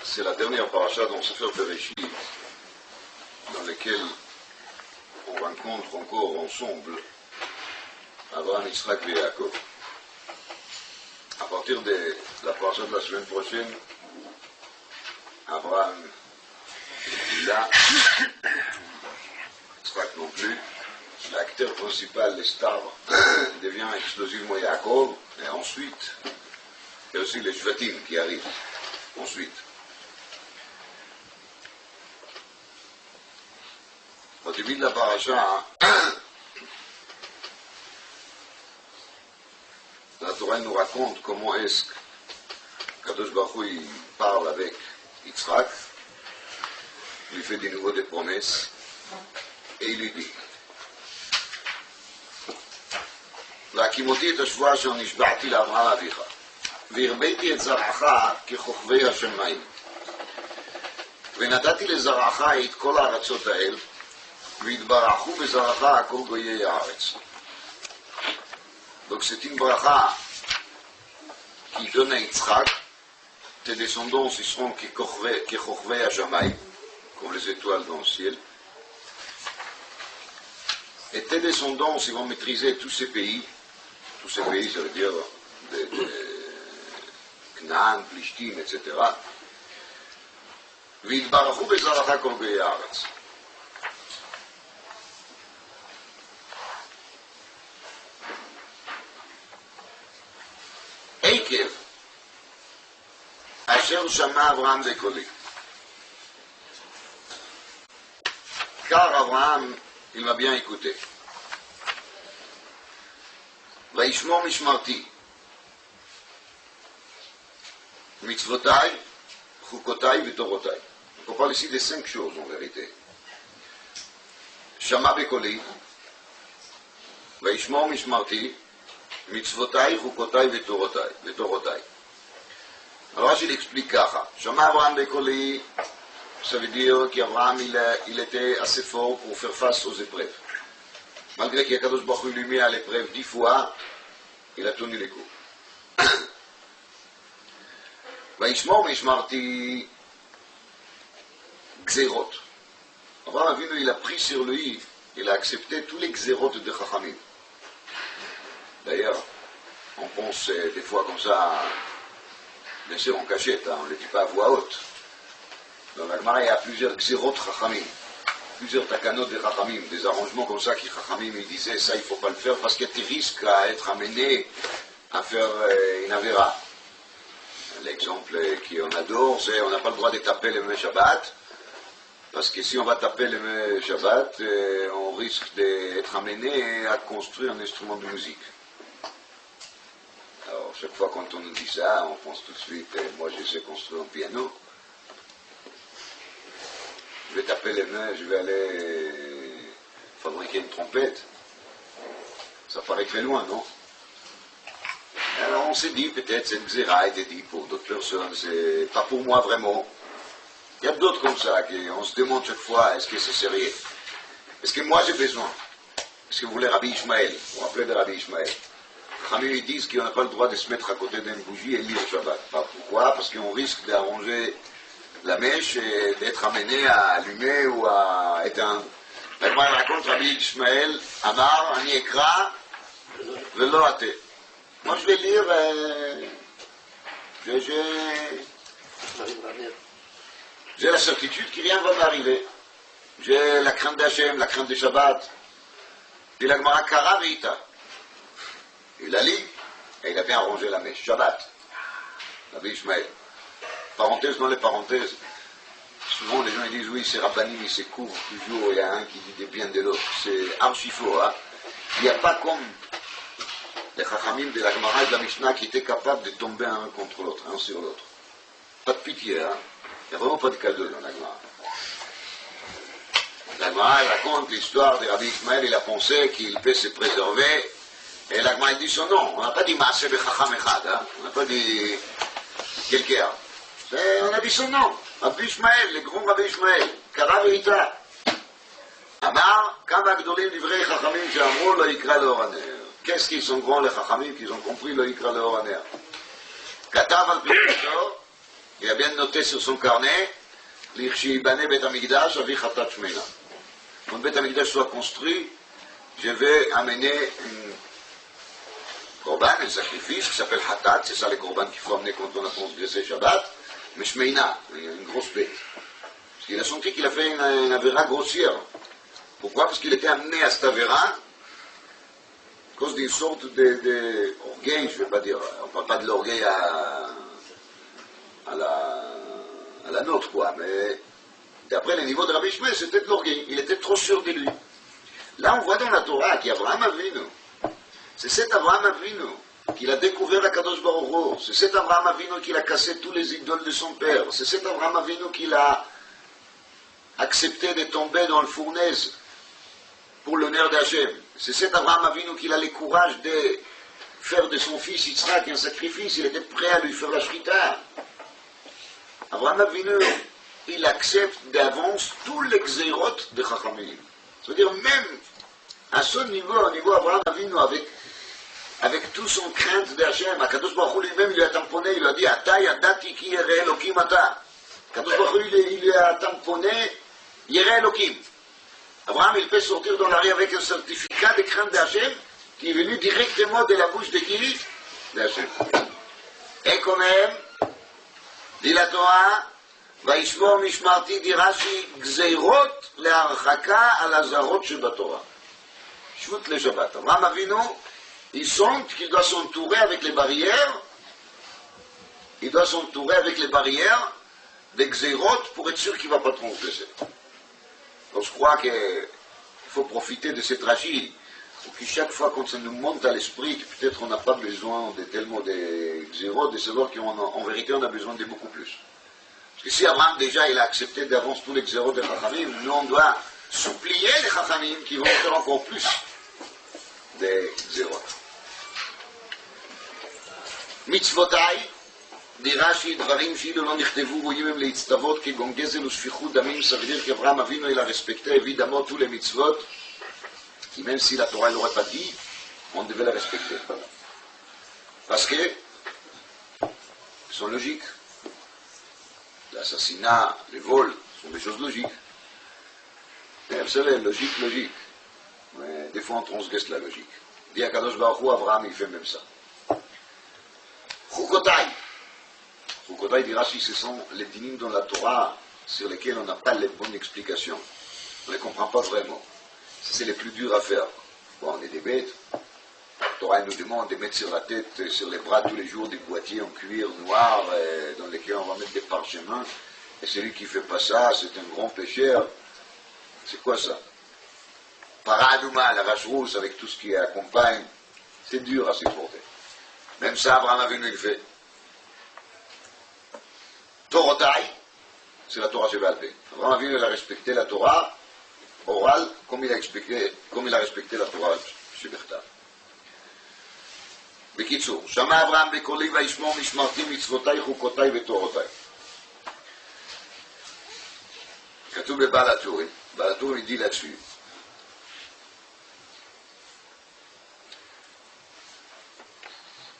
c'est la dernière paracha dans Sefer Bereshit, dans laquelle on rencontre encore ensemble Abraham, Yitzhak et Yaakov. À partir de la paracha de la semaine prochaine, Abraham, là, Yitzhak non plus, l'acteur principal, les stars, devient exclusivement Yaakov, et ensuite, il y a aussi les Shvatim qui arrivent, ensuite. Au début de la paracha, la Torah nous raconte comment est-ce que Kadosh Baruch Hu il parle avec Yitzhak, lui fait de nouveau des promesses, et il lui dit והקימותי את השבועה אשר נשבעתי לאברהם אביך והרביתי את זרעך ככוכבי השמיים ונתתי לזרעך את כל הארצות האל והתברכו בזרעך כל גויי הארץ. Donc c'est une bracha qui donne à Yitzhak, tes descendants ils seront ככוכבי השמיים, comme les étoiles dans le ciel, et tes descendants ils vont maîtriser tous ces pays, ça veut dire Canaan, Plishtim, etc. והתברכו בזרעך כל גויי הארץ. עקב אשר שמע אברהם בקולי. Car Abraham, il m'a bien écouté. וישמור משמרתי, מצוותיי, חוקותיי ותורותיי. On parle ici de 5 choses en vérité. שמע בקולי, וישמור משמרתי, מצוותיי, חוקותיי ותורותיי. Alors il explique ככה, שמע אברהם בקולי, ça veut dire qu'Abraham il était assez fort pour faire face aux épreuves. Malgré qu'Akadosh Baruch Hu lui met à l'épreuve 10 fois, il a tenu les coups. וישמור משמרתי גזירות. Abraham Avinu, il a pris sur lui, il a accepté tous les gzerot de Chachamim. D'ailleurs, on pense des fois comme ça, bien sûr en cachette, on ne le dit pas à voix haute. Dans la Gemara, il y a plusieurs gzerot Chachamim, plusieurs takanot de Chachamim, des arrangements comme ça qui Chachamim il disait ça il ne faut pas le faire parce qu'il y a des risques à être amené à faire une avera. L'exemple qu'on adore, c'est on n'a pas le droit de taper le Shabbat, parce que si on va taper le Shabbat, on risque d'être amené à construire un instrument de musique. Alors chaque fois quand on nous dit ça, on pense tout de suite, moi je sais construire un piano. Je vais taper les mains, je vais aller fabriquer une trompette. Ça paraît très loin, non? Alors on s'est dit, peut-être cette xéra a été dit pour d'autres personnes, c'est pas pour moi vraiment. Il y a d'autres comme ça, on se demande chaque fois, est-ce que c'est sérieux? Est-ce que moi j'ai besoin? Est-ce que vous voulez Rabbi Ishmael? Vous vous rappelez de Rabbi Ishmael? Les ils disent qu'on n'a pas le droit de se mettre à côté d'une bougie et lire Shabbat. Pourquoi? Parce qu'on risque d'arranger la mèche et d'être amené à allumer ou à éteindre. Maintenant, elle raconte Rabbi Ishmael, Amar, Ani Ekra, Velo Ate. Moi, je vais lire, j'ai la certitude que rien va m'arriver. J'ai la crainte d'Hachem, la crainte de Shabbat. Puis la Gemara Kara Veita. Il a lu, et il a bien arrangé la mèche. Shabbat. Rabbi Ishmael. Parenthèse dans les parenthèses, souvent les gens ils disent oui c'est Rabbanim, ils se couvrent toujours, il y a un qui dit des biens de l'autre, c'est archi faux, hein? Il n'y a pas comme les Chachamim de la Gemara et de la Mishnah qui étaient capables de tomber un contre l'autre, un sur l'autre. Pas de pitié, hein? Il n'y a vraiment pas de cadeau dans la Gemara. La Gemara elle raconte l'histoire de Rabbi Ishmael, il a pensé qu'il peut se préserver, et la Gemara dit son nom, on n'a pas dit Maaseh Bechacham Echad, hein? On n'a pas dit quelqu'un. On a dit son nom, Rabbi Ishmael, le grand Rabbi Ishmael, Kara Veita. Amar, Kama Gdolim Divrei Chachamim She'amru Lo Yikra Leor Haner. Qu'est-ce qu'ils sont grands les Chachamim qu'ils ont compris Lo Yikra Leor Haner? Katav al Pirusho, il a bien noté sur son carnet, l'Irshibane Bet Amigdash, Avi Khatat Shmeina. Quand Bet Amigdash soit construit, je vais amener une korban, un sacrifice qui s'appelle Hatat, c'est ça les korban qu'il faut amener quand on a transgressé Shabbat, mais Shmeina, une grosse bête. Parce qu'il a senti qu'il a fait une avéra grossière. Pourquoi? Parce qu'il était amené à cette avéra à cause d'une sorte d'orgueil, je ne vais pas dire, on ne parle pas de l'orgueil à la nôtre, quoi, mais d'après le niveau de Rabbi Shmuel, c'était de l'orgueil, il était trop sûr de lui. Là, on voit dans la Torah qu'Abraham Avinu, c'est cet Abraham Avinu qu'il a découvert la Kadosh Baruch Hu, c'est cet Abraham Avinu qu'il a cassé tous les idoles de son père, c'est cet Abraham Avinu qu'il a accepté de tomber dans le fournaise pour l'honneur d'Hachem, c'est cet Abraham Avinu qu'il a le courage de faire de son fils Yitzhak un sacrifice, il était prêt à lui faire la shrita. Abraham Avinu, il accepte d'avance tous les xérot de Chachamim. C'est-à-dire même à ce niveau, au niveau Abraham Avinu, avec tout son crainte d'Hachem, Akadosh Baruch Hu lui-même, il lui a tamponné, il lui a dit, Ata yadati ki yere Elokim ata. Akadosh Baruch Hu, il lui a tamponné, yere Elokim. Abraham, il peut sortir dans la rue avec un certificat de crainte d'Hachem, qui est venu directement de la bouche de qui? D'Hachem. Et quand même, dit la Torah, וישמור משמרתי dit Rashi, גזירות להרחקה על הזרות שבתורה. שבות לשבת. Abraham Avinu, il sent qu'il doit s'entourer avec les barrières, il doit s'entourer avec les barrières des gzerot pour être sûr qu'il ne va pas transgresser. Donc je crois qu'il faut profiter de cette Rashi, pour que chaque fois quand ça nous monte à l'esprit, que peut-être on n'a pas besoin de tellement de gzerot, de savoir qu'en vérité on a besoin de beaucoup plus. Parce que si Abraham déjà il a accepté d'avance tous les xéros des Chachamim, nous on doit supplier les Chachamim qui vont faire encore plus des xéros. Mitzvotai, dit Rashi, דברים שאילו לא נכתבו ראויים הם להצטוות כגון גזל ושפיכות דמים, ça veut dire qu'Abraham Avinu il a respecté évidemment tous les mitzvot, qui même si la Torah ne l'aurait pas dit, on devait la respecter. Parce que sont logiques. L'assassinat, les vols, sont des choses logiques. Mais vous savez, logique. Mais des fois on transgresse la logique. Dit à Kadosh Baruch Hu, Abraham il fait même ça. Chukotai. Chukotai dit Rashi, ce sont les dinim dans la Torah sur lesquels on n'a pas les bonnes explications. On ne les comprend pas vraiment. C'est les plus durs à faire. Bon, on est des bêtes. La Torah nous demande de mettre sur la tête, sur les bras tous les jours des boîtiers en cuir noir dans lesquels on va mettre des parchemins. Et celui qui ne fait pas ça, c'est un grand pécheur. C'est quoi ça? Paradouma, la vache rousse avec tout ce qui accompagne, c'est dur à supporter. Même ça, Abraham Avinu le fait. Torotai, c'est la Torah Sheval Peh. Abraham Avinu a respecté la Torah orale comme il a respecté la Torah Shebechtav. בקיצור, שמע אברהם בקולי וישמור משמרתי מצוותיי חוקותיי ותורותיי. כתוב בבעל הטורים, בעל הטורים dit là-dessus.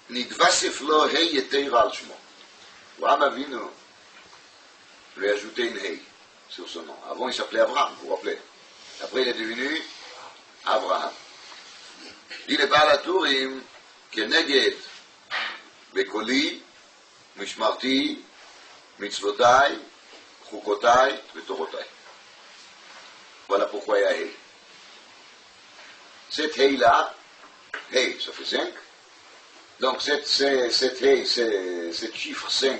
נתווסף לו ה' יתר על שמו. אברהם אבינו lui a ajouté une hei sur son nom. Avant il s'appelait Abraham, vous vous rappelez. Après il est devenu Abraham. dit le בעל הטורים כנגד בקולי, משמרתי, מצוותיי, חוקותיי ותורותיי. Voilà pourquoi il y a Hei. Cette Hei-là, Hei, ça fait 5. Donc cette Hei, cette chiffre 5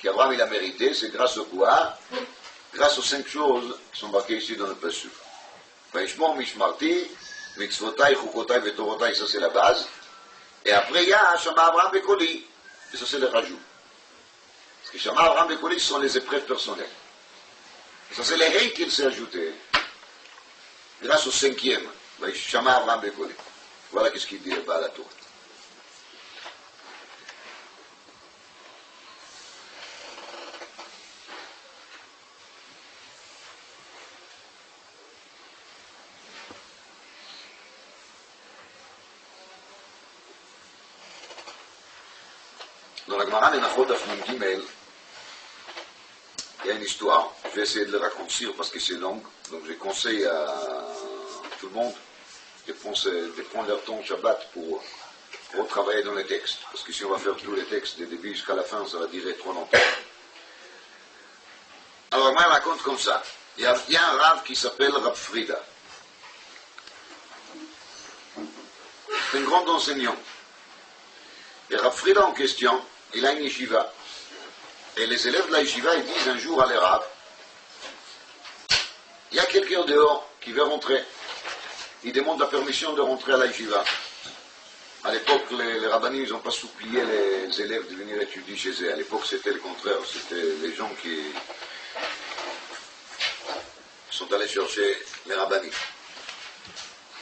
qu'Abraham il a mérité, c'est grâce au quoi? Grâce aux 5 choses qui sont marquées ici dans le Pasuk. Vaishmor mishmarti, mitzvotai, chukotai vetorotai, ça c'est la base. Et après, il y a Shama Abraham Bekoli. Et ça, c'est le rajout. Parce que Shama Abraham Bekoli, ce sont les épreuves personnelles. Et ça, c'est les règles qu'il s'est ajouté. Grâce au 5e, Shama Abraham Bekoli. Voilà ce qu'il dit le Baal HaTorah. Dans la Gemara Menachot Daf Nun Gimel, il y a une histoire, je vais essayer de le raccourcir parce que c'est long, donc je conseille à tout le monde de prendre leur temps Shabbat pour travailler dans les textes, parce que si on va faire tous les textes du début jusqu'à la fin, ça va durer trop longtemps. Alors moi, je raconte comme ça. Il y a un Rav qui s'appelle Rav Frida. C'est un grand enseignant. Et Rav Frida en question, il a une yeshiva. Et les élèves de la yeshiva, ils disent un jour à les Rav, il y a quelqu'un dehors qui veut rentrer. Il demande la permission de rentrer à la yeshiva. À l'époque, les rabbinis, ils n'ont pas supplié les élèves de venir étudier chez eux. À l'époque, c'était le contraire. C'était les gens qui sont allés chercher les rabbinis.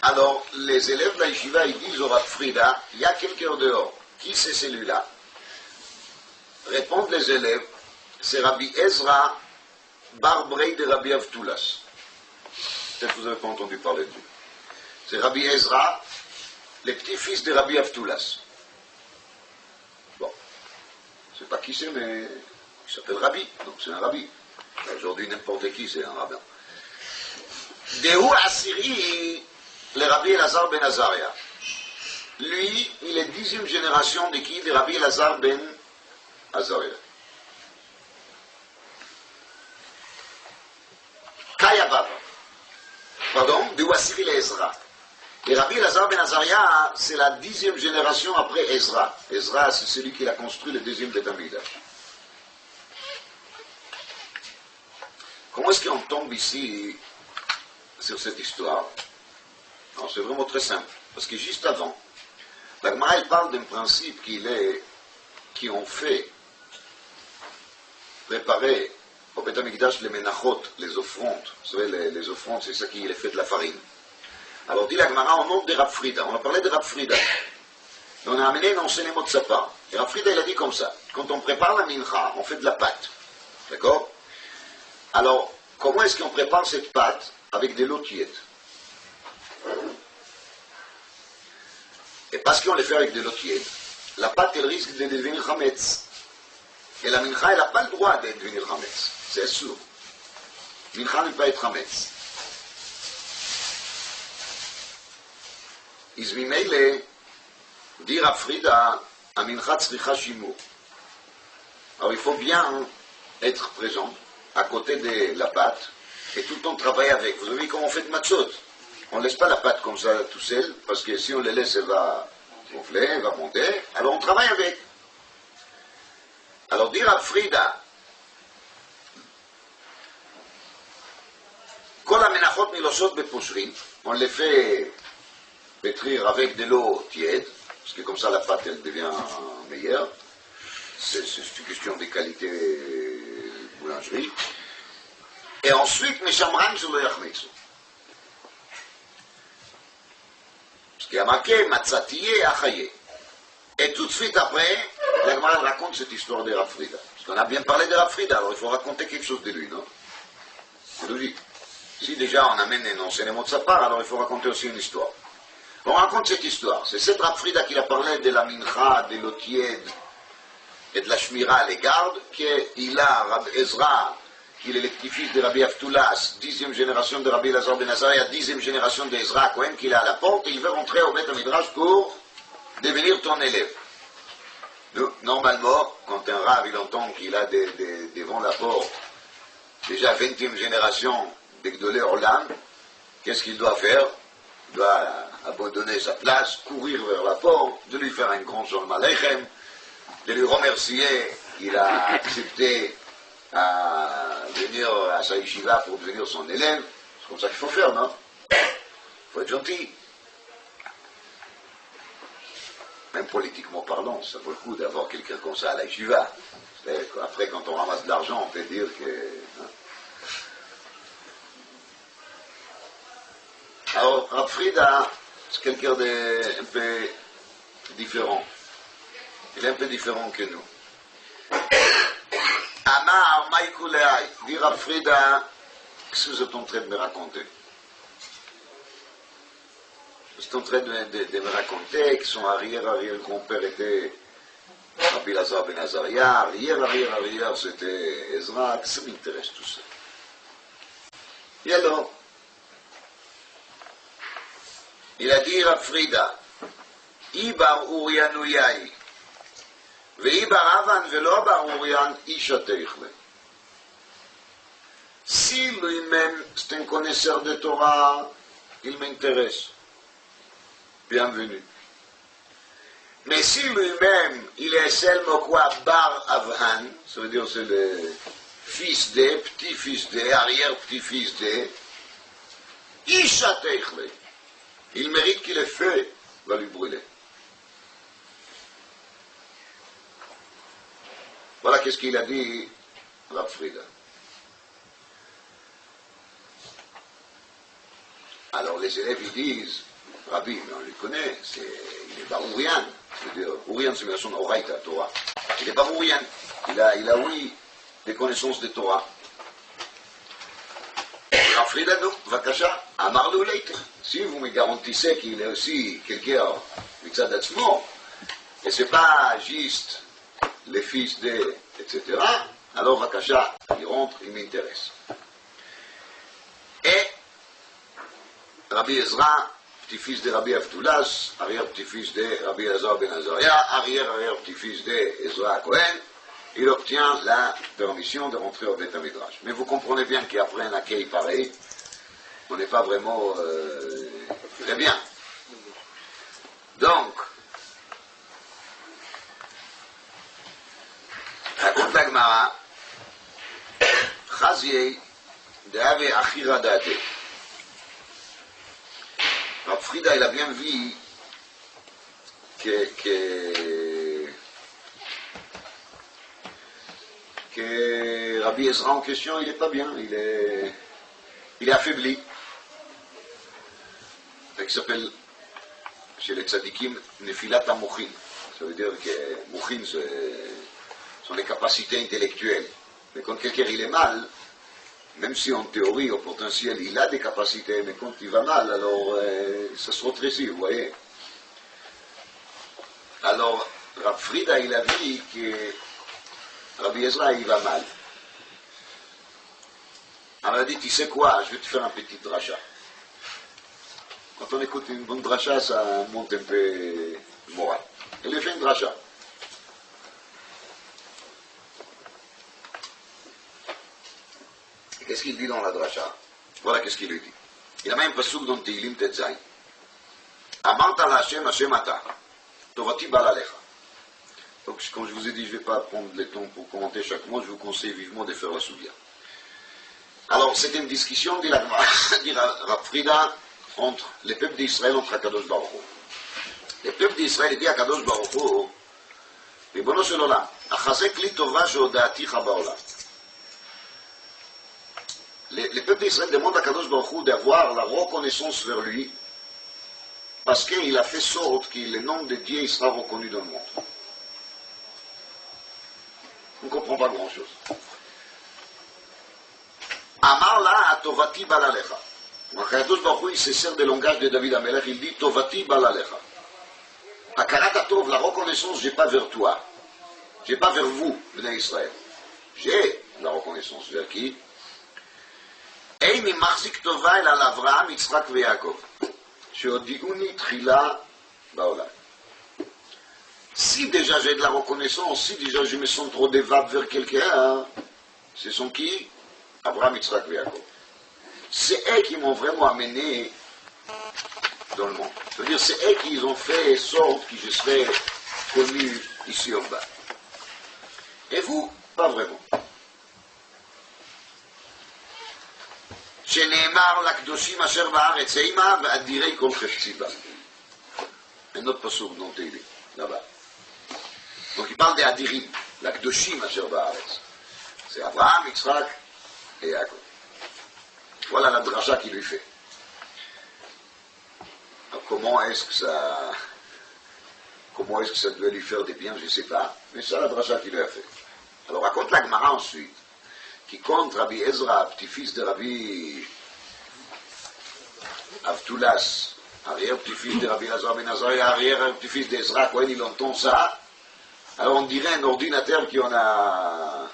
Alors, les élèves de la yeshiva, ils disent au Rav Frida, il y a quelqu'un dehors. Qui c'est celui-là? Répondent les élèves, c'est Rabbi Ezra, Barbrei de Rabbi Avtulas. Peut-être que vous n'avez pas entendu parler de lui. C'est Rabbi Ezra, le petit-fils de Rabbi Avtulas. Bon, je ne sais pas qui c'est, mais il s'appelle Rabbi, donc c'est un Rabbi. Aujourd'hui, n'importe qui, c'est un rabbin. Dehu Asiri, le Rabbi Elazar ben Azaria. Lui, il est 10e génération de qui? De Rabbi Elazar ben Azaria. Kayabab. Pardon, de Wassiri Ezra. Et Rabbi Elazar ben Azaria, c'est la 10e génération après Ezra. Ezra, c'est celui qui a construit le deuxième Beth Amikdash. Comment est-ce qu'on tombe ici sur cette histoire? Non, c'est vraiment très simple. Parce que juste avant, la Gemara, elle parle d'un principe qui ont fait préparer au Beth Amikdash les menachot, les offrandes. Vous savez, les offrandes, c'est ça qui est fait de la farine. Alors dit la Gemara au nom de Rav Frida. On a parlé de Rav Frida. Et on a amené un enseignement de sa part. Et Rav Frida, il a dit comme ça. Quand on prépare la mincha, on fait de la pâte. D'accord? Alors, comment est-ce qu'on prépare cette pâte? Avec de l'eau tiède. Et parce qu'on les fait avec de l'eau tiède, la pâte, elle risque de devenir chametz. Et la mincha, elle n'a pas le droit de devenir chametz. C'est sûr. Mincha ne peut pas être chametz. Izmimele, dire à Frida, à mincha tzricha shimur. Alors il faut bien être présent à côté de la pâte et tout le temps travailler avec. Vous avez vu comment on fait de matzot? On ne laisse pas la pâte comme ça tout seul, parce que si on les laisse, elle va gonfler, elle va monter. Alors on travaille avec. Alors dire à Frida, Kol amenachot milosot beposhrin, on les fait pétrir avec de l'eau tiède, parce que comme ça la pâte elle devient meilleure. C'est une question de qualité boulangerie. Et ensuite, Meshamran sur le Yachmetsu. Parce qu'il y a marqué Matzatiye Achaye. Et tout de suite après, la Gemara raconte cette histoire de Rav Frida. Parce qu'on a bien parlé de Rav Frida, alors il faut raconter quelque chose de lui, non? C'est logique. Si déjà on amène un enseignement de sa part, alors il faut raconter aussi une histoire. On raconte cette histoire. C'est cette Rav Frida qui a parlé de la mincha, de l'eau tiède et de la shmira, les gardes, qu'il a Rabbi Ezra, qu'il est le petit-fils de Rabbi Avtulas, 10e génération de Rabbi Elazar ben Azaria, 10e génération d'Ezra Cohen, qu'il a à la porte, et il veut rentrer au Beth Midrash pour devenir ton élève. Normalement, quand un Rav il entend qu'il a devant la porte déjà 20e génération d'Egdolé Olam, qu'est-ce qu'il doit faire? Il doit abandonner sa place, courir vers la porte, de lui faire un grand shalom aleichem, de lui remercier qu'il a accepté à venir à sa yeshiva pour devenir son élève. C'est comme ça qu'il faut faire, non? Il faut être gentil. Même politiquement parlant, ça vaut le coup d'avoir quelqu'un comme ça à la yeshiva. Après, quand on ramasse de l'argent, on peut dire que... Hein. Alors, Rav Frida, c'est quelqu'un d'un peu différent. Il est un peu différent que nous. Amar, Maïkouléaï, dit Rav Frida, qu'est-ce que vous êtes en train de me raconter? Vous êtes en train de me raconter que son arrière-grand-père était Rabbi Lazar ben Azaria, arrière, c'était Ezra, ça m'intéresse tout ça. Et alors, il a dit Rav Frida, Ibar Urianu Yahi, Veibar Avan velo Bar Urian Ishateichme. Si lui-même c'est un connaisseur de Torah, il m'intéresse. Bienvenue. Mais si lui-même, il est seulement quoi, Bar Avhan, ça veut dire c'est le fils de, petit-fils de, arrière-petit-fils de, Isha Teichle, il mérite qu'il le feu va lui brûler. Voilà qu'est-ce qu'il a dit, Rav Frida. Alors les élèves ils disent, Rabbi, mais on le connaît, il est Barourian. C'est-à-dire, Ourian, c'est son Oraïta, Torah. Il est Barourian. Il a, oui, des connaissances de Torah. Rav Frida, non, Vakasha, Amarlo Leiter. Si vous me garantissez qu'il est aussi quelqu'un, Mitzad Atzmo, et c'est pas juste les fils de, etc., alors Vakasha, il rentre, il m'intéresse. Et Rabbi Ezra, petit-fils de Rabbi Avtulas, arrière-petit-fils de Rabbi Lazar ben Azaria, arrière-petit-fils de Ezra Cohen, il obtient la permission de rentrer au Beth Midrash. Mais vous comprenez bien qu'après un accueil pareil, on n'est pas vraiment très bien. Donc, raconte la Gemara, Chaziei de Ave Achira Date. Rav Frida, il a bien vu que Rabbi Ezra en question, il n'est pas bien, il est affaibli. Ça s'appelle, chez les tzadikim, Nefilat HaMochin. Ça veut dire que Mochin, sont les capacités intellectuelles. Mais quand quelqu'un il est mal, même si en théorie, au potentiel, il a des capacités, mais quand il va mal, alors ça se rétrécit, vous voyez. Alors, Rav Frida, il a dit que Rabbi Ezra, il va mal. Alors, il a dit, tu sais quoi, je vais te faire un petit dracha. Quand on écoute une bonne dracha, ça monte un peu le moral. Il lui fait une dracha. Qu'est-ce qu'il dit dans la dracha? Voilà qu'est-ce qu'il lui dit. Il a même un pasuk dans Tehillim Tetzaï. Amanta la Hashem, Hashem ata. Tovati balalecha. Donc, comme je vous ai dit, je ne vais pas prendre le temps pour commenter chaque mot, je vous conseille vivement de faire la soubia. Alors, c'était une discussion, dit Rav Frida, entre les peuples d'Israël, entre Akadosh Baruch Hu. Les peuples d'Israël dit à Akadosh Baruch Hu, Ribono shel olam, achazek li tova shehoda'aticha ba'olam. Les peuples d'Israël demandent à Kadosh Baruch Hu d'avoir la reconnaissance vers lui parce qu'il a fait sorte que le nom de Dieu sera reconnu dans le monde. On ne comprend pas grand-chose. Amar la tovati balalecha. Kadosh Baruch Hu, il se sert du langage de David Amelech, il dit tovati balalecha. Akarat tov, la reconnaissance, je n'ai pas vers toi. Je n'ai pas vers vous, Bnei Israël. J'ai la reconnaissance vers qui? איני מחזיק טובה אלא לאברהם, יצחק ויעקב, שהודיעוני תחילה בעולם. Si déjà j'ai de la reconnaissance, si déjà je me sens trop dévable vers quelqu'un, ce sont qui? Abraham, Yitzhak et Yaakov. C'est eux qui m'ont vraiment amené dans le monde. C'est-à-dire, c'est eux qui ont fait sorte que je serais connu ici en bas. Et vous, pas vraiment. שנאמר לקדושים אשר בארץ אימה ואדירי כל חפצי בה. Un autre pasuk dans Tehillim, là-bas. Donc il parle des Adirim, l'Akdoshim Asher Baaretz. C'est Abraham, Yitzhak et Yaakov. Voilà la dracha qu'il lui fait. Alors, comment est-ce que ça doit lui faire des biens, je ne sais pas. Mais c'est la dracha qu'il lui a fait. Alors raconte la Gemara ensuite, qui compte Rabbi Ezra, petit-fils de Rabbi Avtulas, arrière-petit-fils de Rabbi Lazar ben Azaria, arrière-petit-fils d'Ezra, quand il entend ça, Alors on dirait un ordinateur qui en a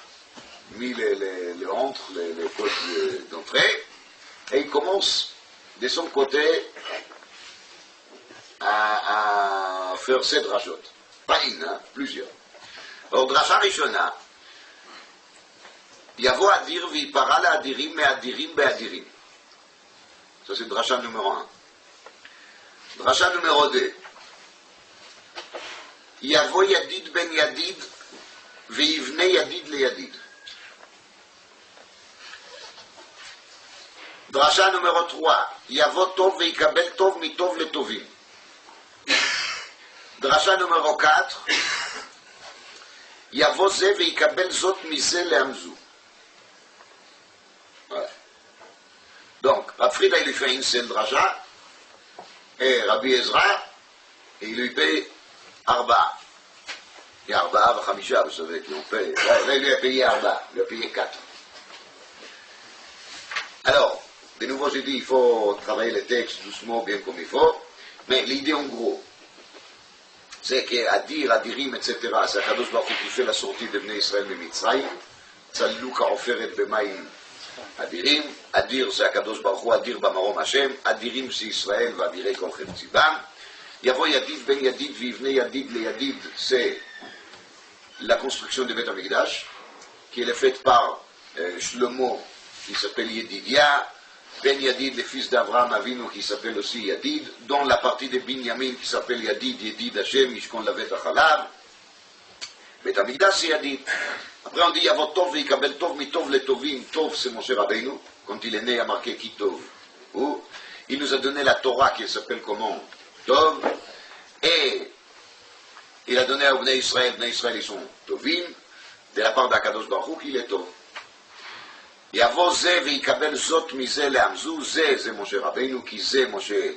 mis les rentres, les poches d'entrée, et il commence de son côté à faire 7 drachot. Pas une, hein, plusieurs. Alors, drasha rishona, yavo adir v'ipara la'adirim me'adirim be'adirim. Ça c'est drasha numéro 1. Drasha numéro 2. Yavo yadid ben yadid ve'yivne yadid le yadid. Drasha numéro 3. Yavo tov ve'ikabel tov mitov le tovim. Drasha numéro 4. Yavo ze ve'ikabel zot mise le hamzou. Voilà. Donc, Rav Frida, il lui fait une seule drasha, et Rabbi Ezra, il lui paye Arba. Et Arba, Vachamisha, vous savez qu'on paye. Là, il lui a payé Arba, il lui a payé 4. Alors, de nouveau, j'ai dit, il faut travailler les textes doucement, bien comme il faut, mais l'idée en gros, c'est qu'Adir, Adirim, etc., c'est Akadosh Baruch Hu qui fait la sortie de Bnei Israël de Mitzrayim, Tzallu ka'oferet b'mayim Adirim, Adir c'est Akadosh Baruch Hu, Adir b'marom Hashem, Adirim c'est Israël, v'adirei kol chetzivam, Yavo Yadid ben Yadid, v'ivne Yadid le Yadid, c'est la construction de Beth Amikdash, qui est faite par Shlomo, qui s'appelle Yedidia, Ben Yadid, le fils d'Avraham Avinu, qui s'appelle aussi Yadid, dont la partie de Binyamin, qui s'appelle Yadid, Yedid Hashem, Mishkon Lavet Achalav, Beth Amikdash c'est Yadid. Après on dit Yavo Tov, Yikabel Tov, Mitov le Tovim, Tov c'est Moshe Rabbeinu, quand il est né, il a marqué Ki Tov. Il nous a donné la Torah qui s'appelle comment? Tov, et il a donné à Bnei Israël ils sont Tovim, de la part d'Akadosh Baruch Hu, qu'il est Tov. יבוא זה ויקבל זאת מזה לעמזו, זה משה רבינו, כי זה משה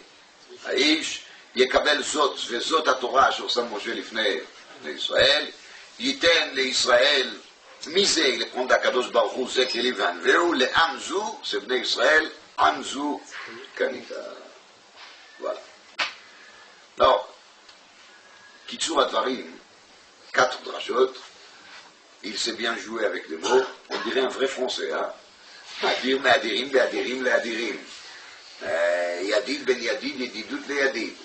האיש, יקבל זאת, וזאת התורה שעושה משה לפני לישראל, ייתן לישראל מזה לפרונד הקדוש ברוך הוא, זה כלי וענווהו, לעמזו, זה בני ישראל, עמזו קניתה. וואלה. לא, קיצור הדברים, 4 דרשות, il s'est bien joué avec les mots, on dirait un vrai français, hein. Adir me'adirim be'adirim le'adirim. Yadid ben yadid, yedidut le'yadid.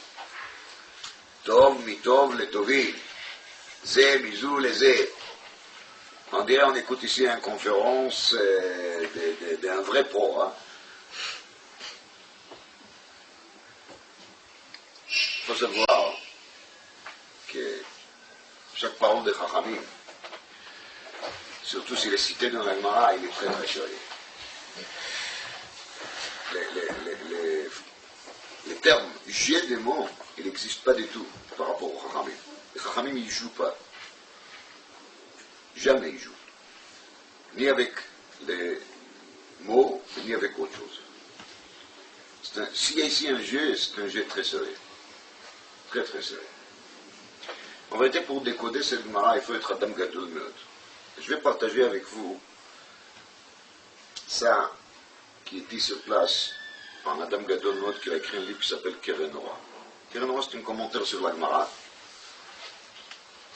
Tov mitov le'tovim. Ze mizou le'ze. On dirait on écoute ici une conférence d'un vrai pro, hein. Il faut savoir que chaque parole de Chachamim, surtout s'il est cité dans la Gemara, il est très très sérieux. Les termes j'ai des mots, il n'existe pas du tout par rapport au Chachamim. Les Chachamim, ils ne jouent pas. Jamais ils jouent. Ni avec les mots, ni avec autre chose. S'il y a ici un jeu, c'est un jeu très sérieux. Très très sérieux. En vérité, pour décoder cette Gemara, il faut être Adam Gadol Meod. Je vais partager avec vous ça qui est dit sur place par Adam Gadol Meod qui a écrit un livre qui s'appelle Keren Ora. Keren Ora, c'est un commentaire sur la Gemara.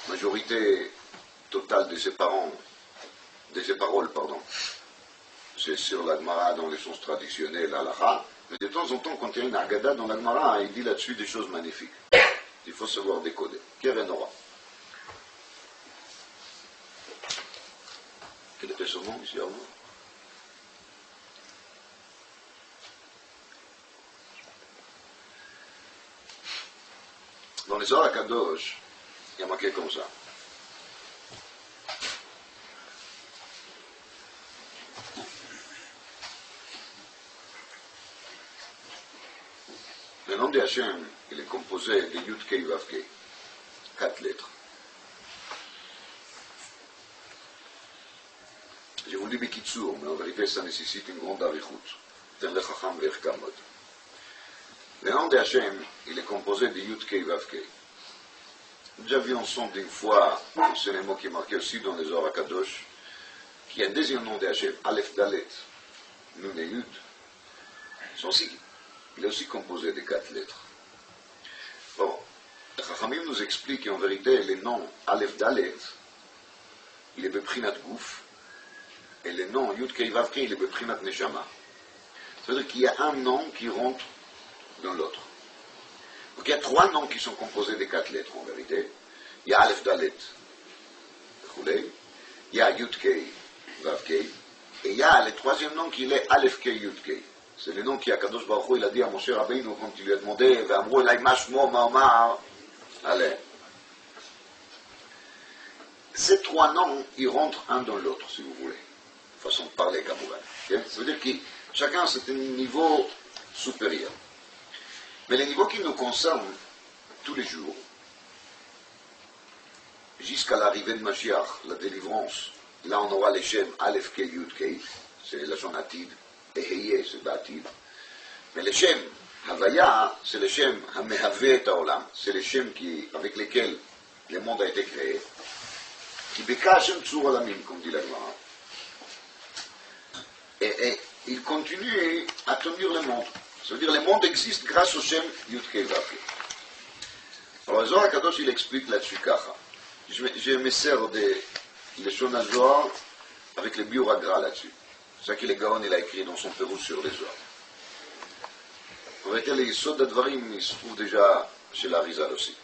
Majorité totale de ses paroles, c'est sur la Gemara dans les sens traditionnels, l'Alaha. Mais de temps en temps, quand il y a une Agada dans la Gemara, il dit là-dessus des choses magnifiques. Il faut savoir décoder. Keren Ora. Quel était son nom ici avant? Dans les Zohar HaKadosh, il y a marqué comme ça. Le nom de Hachem, il est composé de Yud Kei Vav Kei, 4 lettres. Je vous le dis Bekitsour, mais en vérité ça nécessite une grande arichut. C'est le Chacham Vech Kamod. Le nom de Hachem, il est composé de Yud Kei Vav Kei. Nous déjà vu ensemble une fois, c'est le mot qui est marqué aussi dans les Zohar HaKadosh, qu'il y a un deuxième nom de Hachem, Aleph Dalet, Nun et Yud. Il est aussi composé de 4 lettres. Bon, Chachamim nous explique qu'en vérité, les noms Aleph Dalet, il est Beprinat Gouf, et les noms Yud Kei Vav Kei, il est Beprinat Neshama. C'est-à-dire qu'il y a un nom qui rentre dans l'autre. Donc il y a trois noms qui sont composés des quatre lettres en vérité. Il y a Aleph Dalet, il y a Yud Kei Vav Kei, et il y a le troisième nom qui est Aleph Kei Yud Kei. C'est le nom qui Akadosh Baruch Hu, il a dit à Moshe Rabbeinu quand il lui a demandé, Ve'amru elai ma shmo ma omar, allez. Ces trois noms, ils rentrent un dans l'autre, si vous voulez. Façon de parler, Kamouvan. Okay? Ça veut dire que chacun, c'est un niveau supérieur. Mais les niveaux qui nous concernent tous les jours, jusqu'à l'arrivée de Mashiach, la délivrance, là on aura les Shem Aleph Kei Yud Kei, c'est la Jonatid, et Heye, c'est Batid. Mais les Shem Havaya, c'est les Shem Hamehave et Haolam, c'est les Shem avec lesquels le monde a été créé. Qui beka Hashem Tsur Olamim, comme dit la Gemara. Et il continue à tenir le monde. Ça veut dire que le monde existe grâce au Shem Yud Kei Vav Kei. Alors, Zohar HaKadosh, il explique là-dessus Kacha. Je me sers des Leshon HaZohar avec le Biur HaGra là-dessus. C'est ça que le Gaon il a écrit dans son Pérou sur les Zohar. En réalité, les Yesod d'Advarim, ils se trouvent déjà chez l'Arizal aussi.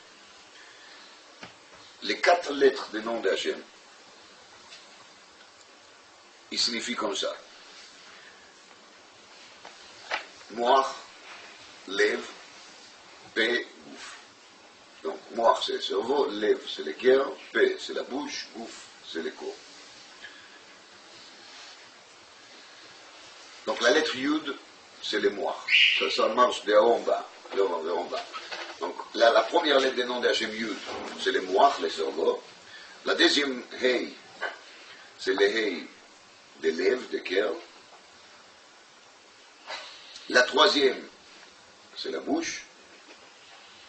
Les quatre lettres des noms de Hachem, ils signifient comme ça. Moach, Lev, Pe, Gouf. Donc, Moach, c'est le cerveau, Lev, c'est le cœur, Pe, c'est la bouche, Gouf, c'est le corps. Donc, la lettre Yud, c'est le Moach. Ça marche de haut en bas, de haut en bas. Donc, la première lettre des noms de Hachem Yud, c'est le Moach, le cerveau. La deuxième Hei, c'est le Hei de Lev, de cœur. La troisième, c'est la bouche,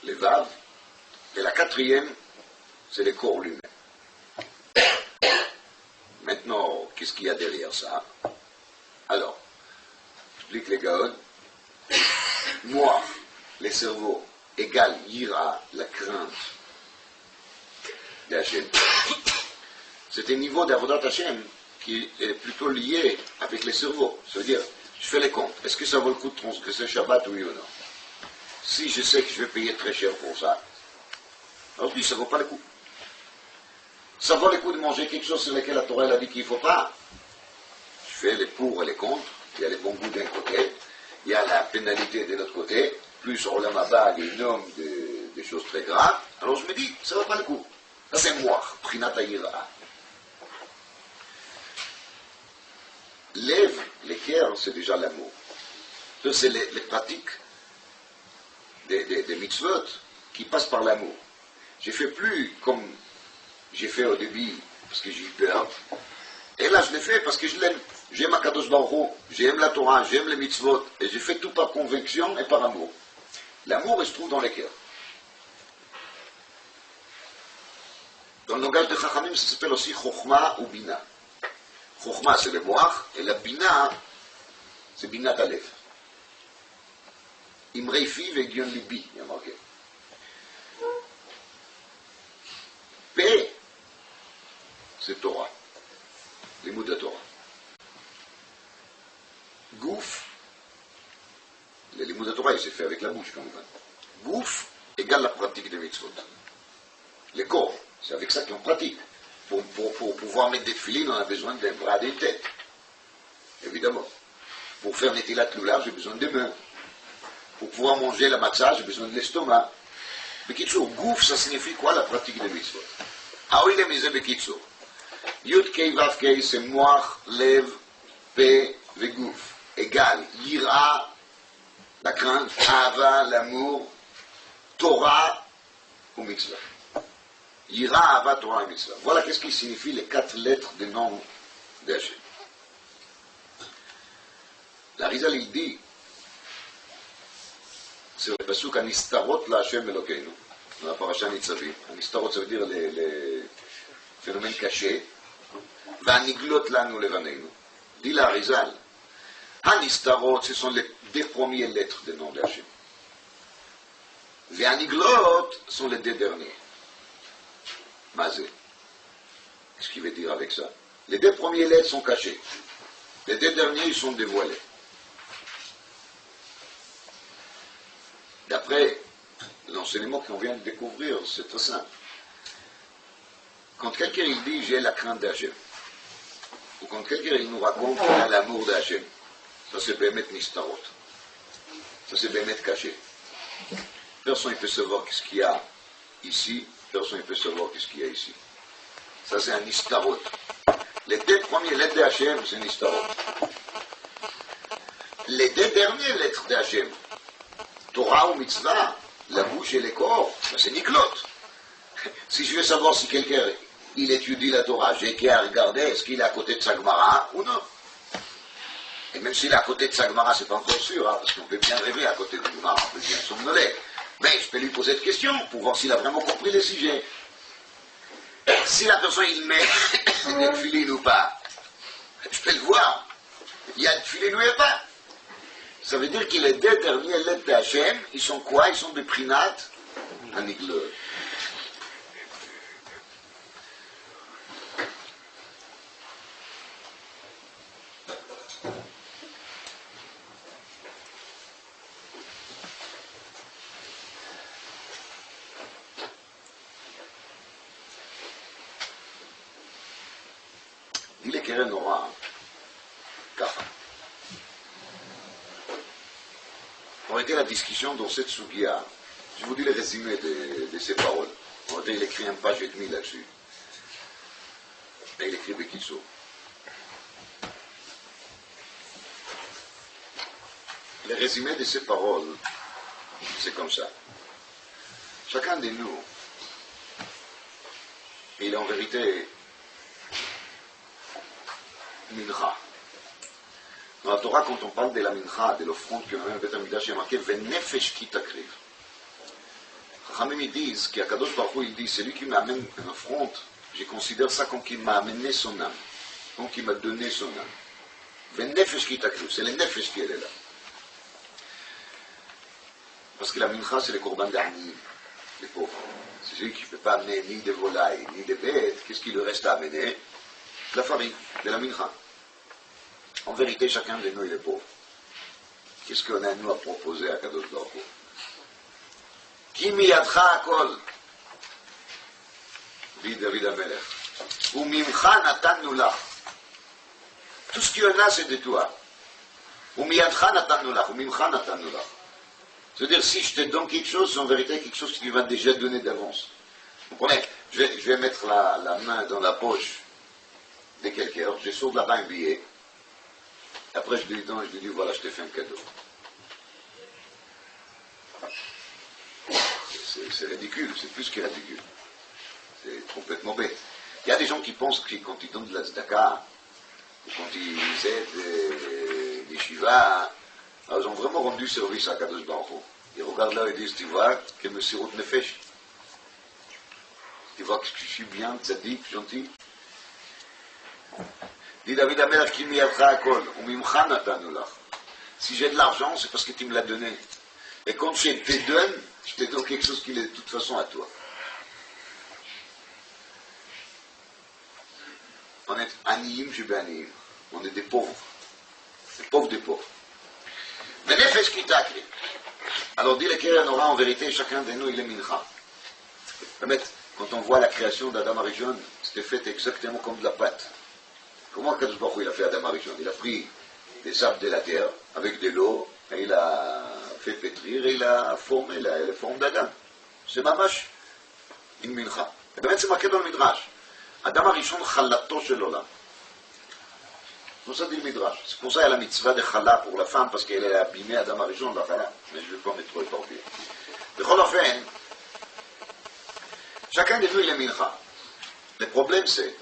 les vaves. Et la quatrième, c'est le corps lui-même. Maintenant, qu'est-ce qu'il y a derrière ça? Alors, explique les Gaon. Moi, les cerveaux, égale Yira, la crainte d'Hachem. C'est un niveau d'Avodat Hachem qui est plutôt lié avec les cerveaux. C'est-à-dire, je fais les comptes. Est-ce que ça vaut le coup de transgresser Shabbat, oui ou non? Si je sais que je vais payer très cher pour ça, alors oui, ça ne vaut pas le coup. Ça vaut le coup de manger quelque chose sur lequel la Torah a dit qu'il ne faut pas. Je fais les pour et les contre. Il y a les bons goûts d'un côté, il y a la pénalité de l'autre côté, plus on la maba, il nomme des choses très graves. Alors je me dis, ça ne vaut pas le coup. Ça c'est moi, Prinata Yira. Lève, l'équerre, c'est déjà l'amour. Ça, c'est les pratiques des mitzvot qui passent par l'amour. Je ne fais plus comme j'ai fait au début, parce que j'ai eu peur. Et là, je l'ai fait parce que je l'aime. J'aime Akadosh Baruch Hu, j'aime la Torah, j'aime les mitzvot, et je fais tout par conviction et par amour. L'amour, il se trouve dans les cœurs. Dans le langage de Chachamim, ça s'appelle aussi Chokhma ou Bina. Chokhma, c'est le moach, et la Bina, c'est Binat Aleph. Imrei Fiv et Gion Libi, il y a marqué. P, c'est Torah. Les mots de la Torah. Gouf, les mots de la Torah, il s'est fait avec la bouche, quand même. Gouf égale la pratique des mitzvot. Les corps, c'est avec ça qu'on pratique. Pour pouvoir mettre des filines, on a besoin d'un bras et d'une tête. Évidemment. Pour faire Netilat Lulav, j'ai besoin des mains. Pour pouvoir manger la matzah, j'ai besoin de l'estomac. Bekitsour, gouf, ça signifie quoi, la pratique des mitzvot? Ah oui, les misés Bekitsour. Yud Kei Vav Kei, c'est Moach, Lev, Pe, Vegouf. Égal, Yira, la crainte, Ahava, l'amour, Torah ou Mitzvah. Yira, Ahava, Torah et Mitzvah. Voilà qu'est-ce qui signifie les quatre lettres des noms d'Hachem. L'Arizal, il dit, c'est le pasuk Anistarot la Hashem Elokeinu, dans la parasha Nitzavim. Anistarot, ça veut dire les phénomènes cachés. Vaniglot lanu levaneinu. Dit l'Arizal, Anistarot, ce sont les deux premières lettres des noms d'Hachem. Les aniglot sont les deux derniers. Mazé. Qu'est-ce qu'il veut dire avec ça? Les deux premiers lettres sont cachés. Les deux derniers, ils sont dévoilés. D'après l'enseignement qu'on vient de découvrir, c'est très simple. Quand quelqu'un il dit j'ai la crainte d'Hachem, ou quand quelqu'un il nous raconte qu'il a l'amour d'Hachem, ça c'est Bémet Nistarot. Ça c'est Bémet caché. Personne ne peut savoir ce qu'il y a ici, personne ne peut savoir ce qu'il y a ici. Ça c'est un Nistarot. Les deux premiers lettres d'Hachem, c'est Nistarot. Les deux dernières lettres d'Hachem, Torah ou Mitzvah, la bouche et les corps, c'est Niklot. Si je veux savoir si quelqu'un il étudie la Torah, j'ai qu'à regarder est-ce qu'il est à côté de sa Gemara ou non. Et même s'il est à côté de sa Gemara, c'est pas encore sûr, hein, parce qu'on peut bien rêver à côté de Gemara, on peut bien somnoler. Mais je peux lui poser des questions pour voir s'il a vraiment compris les sujets. Si la personne il met des tefilines ou pas, je peux le voir. Il y a des tefilines ou il n'y a pas. Ça veut dire que les deux derniers lettres d'Hachem, ils sont quoi? Ils sont des prinat aniglot. dit les Keren Nora, ככה. On était la discussion dans cette Sugia. Je vous dis le résumé de ces paroles. On était, il écrit une page et demie là-dessus. Et il écrit Bekitso. Le résumé de ces paroles, c'est comme ça. Chacun de nous, il est en vérité mincha. Dans la Torah, quand on parle de la mincha, de l'offrande que même Beth Amikdash est marqué, Venefesh ki takriv. Chachamim ils disent qu'Akadosh Baruch Hu il dit, c'est lui qui m'amène une offrande, je considère ça comme qu'il m'a amené son âme, comme qu'il m'a donné son âme. Venefesh ki takriv, c'est le nefesh qui est là. Parce que la mincha, c'est le korban d'Ani, les pauvres. C'est celui qui ne peut pas amener ni de volailles, ni de bêtes. Qu'est-ce qu'il lui reste à amener? De la farine, de la mincha. En vérité, chacun de nous, il est pauvre. Qu'est-ce qu'on a, nous, à proposer à Kadosh Baruch Hu? Ki miyadcha akol, dit David Amelech. Ou mimcha natannu lach. Tout ce qu'il y en a, c'est de toi. Ou miyadcha natannu lach, ou mimcha natannu lach. C'est-à-dire, si je te donne quelque chose, c'est en vérité quelque chose que tu vas déjà donner d'avance. Vous comprenez? Je vais mettre la main dans la poche de quelqu'un, je sors de là-bas un billet, après je lui donne, je lui dis, voilà, je t'ai fait un cadeau. C'est ridicule, c'est plus que ridicule. C'est complètement bête. Il y a des gens qui pensent que quand ils donnent de la tzedaka, ou quand ils aident des shivas, alors, ils ont vraiment rendu service à Kadosh Baruch Hu. Ils regardent là et disent, tu vois, que me sirut nefesh. Tu vois que je suis bien, tzaddik, gentil. Dit David Amelech, ki miyadcha akol, ou mimcha natanu lach. Si j'ai de l'argent, c'est parce que tu me l'as donné. Et quand je te donne quelque chose qui est de toute façon à toi. On est aniyim chez aniyim. On est des pauvres. Des pauvres des pauvres. Venefesh ki takriv. Alors dit le Keren Nora, en vérité, chacun de nous, il est mincha. Quand on voit la création d'Adam Arishon, c'était fait exactement comme de la pâte. Comment Kadosh Baruch Hu il a fait Adam Arishon? Il a pris des sables de la terre avec de l'eau, et il a fait pétrir, et il a formé la forme d'Adam. C'est mamash, une mincha. Et bien, c'est marqué dans le Midrash. Adam Arishon chalato shel olam. C'est pour ça dit le Midrash. C'est pour ça qu'il y a la mitzvah de chala pour la femme, parce qu'elle est abîmée à Adam Arishon de la chala. Mais je ne vais pas mettre trop éparpillé. De Cholofen, chacun de nous, il est mincha. Le problème, c'est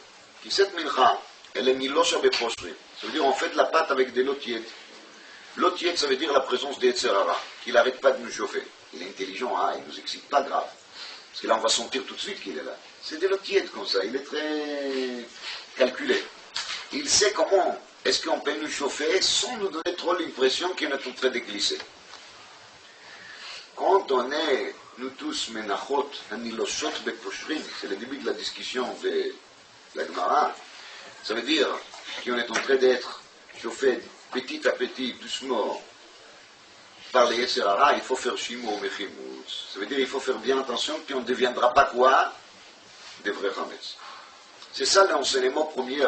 que cette mincha, elle est milosha beposhrim. Ça veut dire, on fait de la pâte avec des l'eau tiède. L'eau tiède, ça veut dire la présence des Yetzerara, qu'il n'arrête pas de nous chauffer. Il est intelligent, hein, il ne nous excite pas grave. Parce que là, on va sentir tout de suite qu'il est là. C'est de l'eau tiède comme ça, il est très calculé. Il sait comment est-ce qu'on peut nous chauffer sans nous donner trop l'impression qu'on est en train de glisser. Quand on est nous tous, menachot, aniloshot beposhrim, c'est le début de la discussion de la Gemara, ça veut dire qu'on est en train d'être chauffé petit à petit, doucement, par les Yetzer Hara, il faut faire shimur mechimutz. Ça veut dire qu'il faut faire bien attention, puis on ne deviendra pas quoi? Des vrais Hametz. C'est ça l'enseignement premier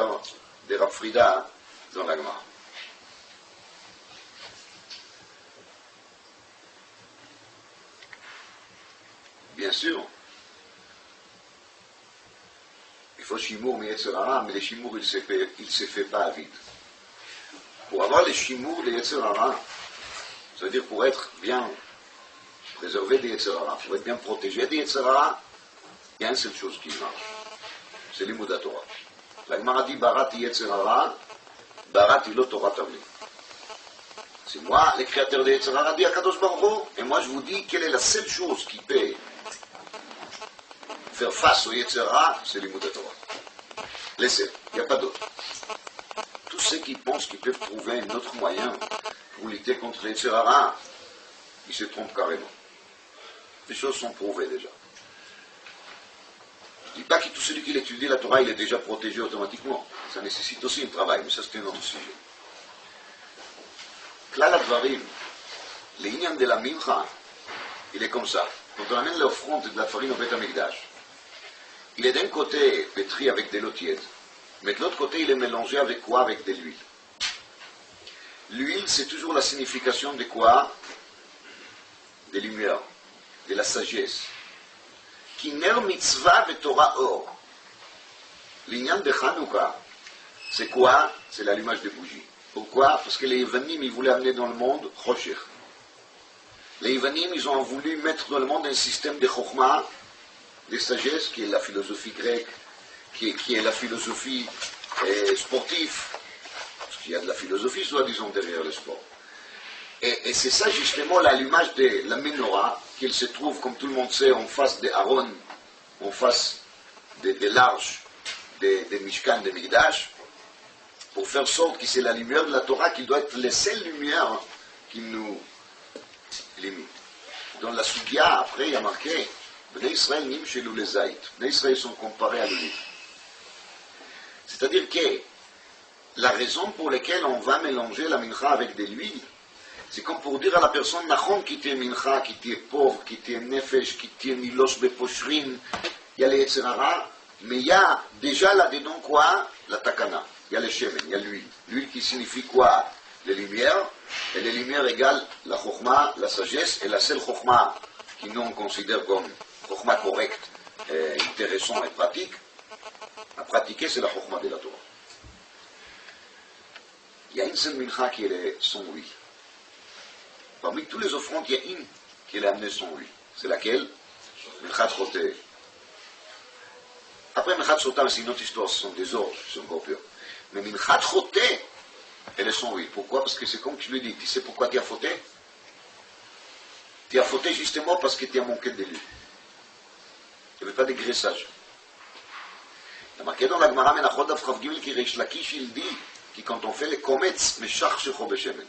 de Rav Frida dans la Gemara. Bien sûr, il faut shimur Yetzer Hara, mais les shimur, il ne se fait pas vite. Pour avoir les shimur de Yetzer Hara, ça veut dire pour être bien préservé des Yetzer Hara, pour être bien protégé des Yetzer Hara, il y a une seule chose qui marche, c'est l'Imoudat Torah. La Gemara dit Barati Yetzer Hara, Barati lo Torah Tavli. C'est moi, le créateur des Yetzer Hara, dit à Kadosh Baruch Hu, et moi je vous dis quelle est la seule chose qui peut faire face au Yetzer Hara, c'est l'Imoudat Torah. Laissez, il n'y a pas d'autre. Tous ceux qui pensent qu'ils peuvent trouver un autre moyen pour lutter contre les Yetzer Hara, ils se trompent carrément. Les choses sont prouvées déjà. Je ne dis pas que tout celui qui étudie la Torah, il est déjà protégé automatiquement. Ça nécessite aussi un travail, mais ça c'est un autre sujet. Klal Advarim, l'inyan de la mincha, il est comme ça. Quand on amène l'offrande de la farine au Beth Amikdash, il est d'un côté pétri avec de l'eau tiède, mais de l'autre côté il est mélangé avec quoi? Avec de l'huile. L'huile, c'est toujours la signification de quoi? De lumière, de la sagesse. Kiner mitzvah et Torah or. L'inyan de Hanouka, c'est quoi? C'est l'allumage des bougies. Pourquoi? Parce que les Yavanim, ils voulaient amener dans le monde Choshech. Les Yavanim, ils ont voulu mettre dans le monde un système de Chokhmah, de sagesse, qui est la philosophie grecque, qui est la philosophie sportive. Parce qu'il y a de la philosophie, soi-disant, derrière le sport. Et c'est ça justement l'allumage de la menorah, qu'il se trouve, comme tout le monde sait, en face de Aaron, en face de l'arche de Mishkan, de Mikdash, pour faire sorte que c'est la lumière de la Torah qui doit être la seule lumière qui nous limite. Dans la Sugia, après, il y a marqué Bnei Israël nim shelu lezait. Bnei Israël sont comparés à l'huile. C'est-à-dire que la raison pour laquelle on va mélanger la mincha avec de l'huile, c'est comme pour dire à la personne, Nachon, qui t'est mincha, qui t'est pauvre, qui t'est nefesh, qui t'est nilosh beposhrin, il y a les Yetzer Hara, mais il y a déjà là-dedans quoi? La takana. Il y a le shemen, il y a l'huile. L'huile qui signifie quoi? Les lumières. Et les lumières égale la chokhmah, la sagesse, et la seule chokhmah qui nous on considère comme chokhmah correcte, intéressant et pratique, à pratiquer, c'est la chokhmah de la Torah. Il y a une seule mincha qui est sans huile. Parmi tous les offrandes, il y a une qui est amenée sans huile. C'est laquelle? Minchat Choté. Après Minchat Sotam, c'est une autre histoire, ce sont des ordres, c'est encore pire. Mais Minchat Choté, elle est sans huile. Pourquoi? Parce que c'est comme tu le dis. Tu sais pourquoi tu as fauté? Tu as fauté justement parce que tu as manqué de l'huile. Il n'y avait pas de graissage. Il y a marqué dans la Gemara Menachot Daf Chav Gimel qui Reish Lakish, il dit que quand on fait les kometz, meshach shecho beshemen.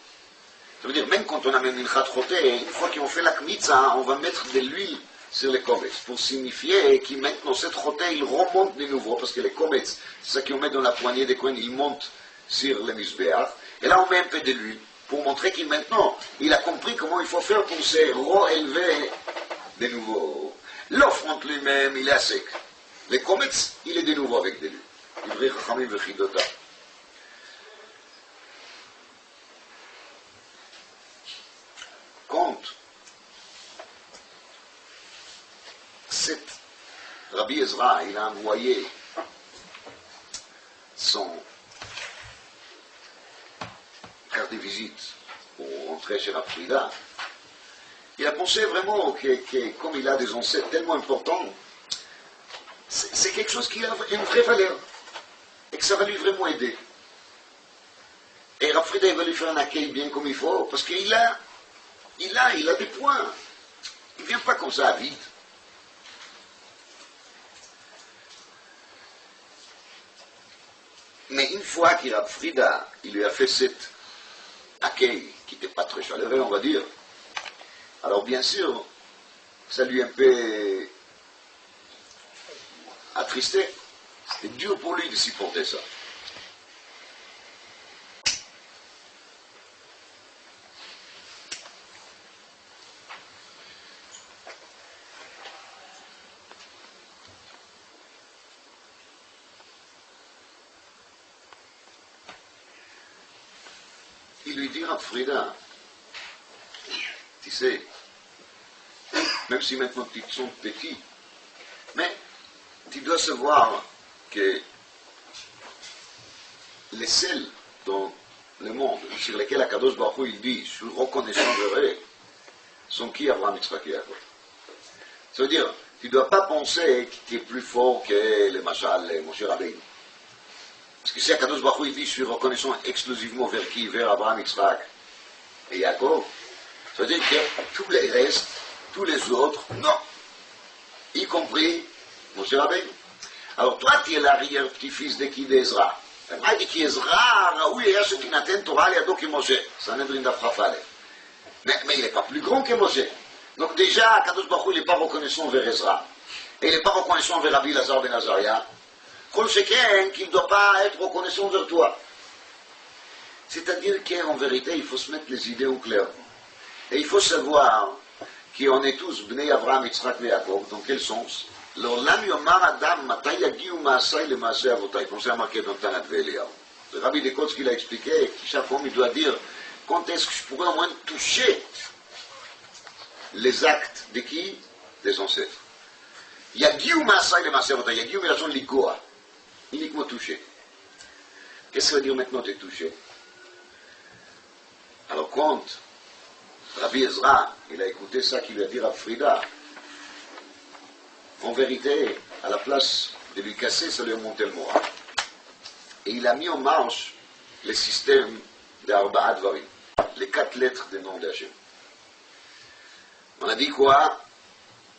Ça veut dire, même quand on amène une Minchat Choté, une fois qu'on fait la kmitza, on va mettre de l'huile sur les kometz, pour signifier que maintenant cette choté, il remonte de nouveau, parce que les kometz, c'est ça qu'on met dans la poignée des coins, il monte sur le misbéach, et là on met un peu de l'huile, pour montrer qu'il maintenant, il a compris comment il faut faire pour se re-élever de nouveau. L'offrande lui-même, il est à sec. Les kometz, il est de nouveau avec de l'huile. Ivri Chachamim vechidota. Quand Rabbi Ezra, il a envoyé son carte de visite pour rentrer chez Rav Frida, il a pensé vraiment que comme il a des ancêtres tellement importants, c'est quelque chose qui a une vraie valeur et que ça va lui vraiment aider. Et Rav Frida, il va lui faire un accueil bien comme il faut, parce qu'il a des points. Il ne vient pas comme ça à vide. Mais une fois qu'il a Frida, il lui a fait cet accueil qui n'était pas très chaleureux, on va dire. Alors bien sûr, ça lui a un peu attristé. C'était dur pour lui de supporter ça. Il lui dit à Frida, tu sais, même si maintenant tu te sens petit, mais tu dois savoir que les seuls dans le monde sur lesquels Akadosh Baruch Hu, il dit, je suis reconnaissant de eux, sont qui? Abraham, Yitzhak et Yaakov. Ça veut dire, tu ne dois pas penser que tu es plus fort que les Machal, les Moshe Rabbeinu. Parce que si Akadosh Baruch Hu, il dit, je suis reconnaissant exclusivement vers qui? Vers Abraham, Yitzhak et Yaakov. Ça veut dire que tous les restes, tous les autres, non. Y compris Moshe Rabbeinu. Alors toi, tu es l'arrière-petit-fils de qui? d'Ezra. Elle dit qu'Ezra, Raoui, il y a ce qui n'atteint Torah, il y a d'autres que Moshe. Ça n'est pas frappé. Mais il n'est pas plus grand que Moshe. Donc déjà, Kadosh Baruch Hu, il n'est pas reconnaissant vers Ezra. Et il n'est pas reconnaissant vers Rabbi Lazar ben Azaria. Kol Sheken, qu'il ne doit pas être reconnaissant vers toi. C'est-à-dire qu'en vérité, il faut se mettre les idées au clair. Et il faut savoir qu'on est tous Bnei Avraham, Yitzhak et Yaakov. Dans quel sens? L'Olam Yomar Adam, Matai Yagiu Maasai le Maasai Avotai, comme c'est marqué dans Tanat Ve'Eliyahu. Le Rabbi Dekotz qui l'a expliqué, chaque homme il doit dire quand est-ce que je pourrais au moins toucher les actes de qui? Des ancêtres. Yagiu Maasai le Maasai Avotai, Yagiu mais la zone Ligoa, uniquement touché. Qu'est-ce que ça veut dire maintenant de toucher? Alors quand Rabbi Ezra, il a écouté ça qu'il lui a dit à Frida, en vérité, à la place de lui casser, ça lui a monté le moral. Et il a mis en marche le système d'Arba'a Dvarim, les 4 lettres des noms d'Hachem. On a dit quoi?